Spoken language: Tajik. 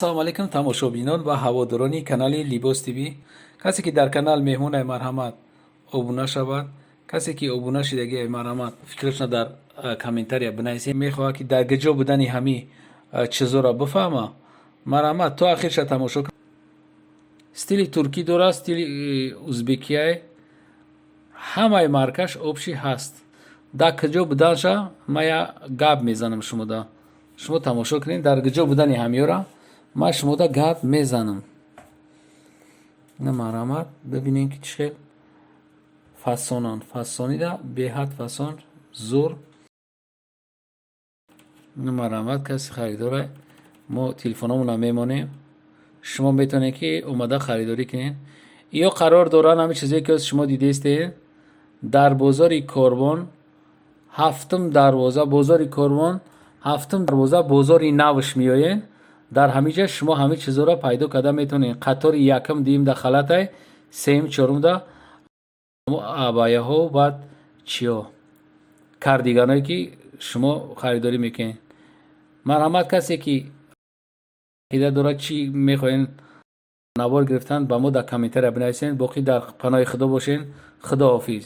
ассалому алайкум тамошобинон ва ҳаводорони канали Libos TV. Касе ки дар канал меҳмон Ай марҳамат обуна шавад, касе ки обуна шидаги Ай марҳамат фикрашона дар комментария бинависед, мехоҳад ки дар гаҷо будани ҳами чизора бифаҳма. Марҳамат то ахирша тамошо кун. Стили туркӣ дорад, стили узбекияй, ҳамаи маркаш обши ҳаст. Дар куҷо буданша ман я гап мезанам шумода. Шумо тамошо кунед, дар куҷо будани ҳамиёра ман шумода гап мезанам. На марҳамат бибинем ки чӣ хел фасонанд. Фасонида беҳад фасон зур. На марҳамат каси харидора мо телефономона мемонем. шумо метавонед ки омада харидорӣ кунед. ё қарор доранд ҳамин чизе ки шумо дидестед дар бозори Корбон, ҳафтум дарвоза, бозори Корбон, ҳафтум дарвоза, бозори навш меоед. дар ҳамиҷа шумо ҳами чизора пайдо карда метавонед. қатори якум, дуюмда халатай, сеюм, чорумда абаяҳо, баъд чиё кардиганое ки шумо харидорӣ мекунед. марҳамат касе ки ақида дорад чӣ мехоҳед навор гирифтан ба мо дар комментария бинависед. боқӣ дар паноҳи худо бошед. худоҳофиз.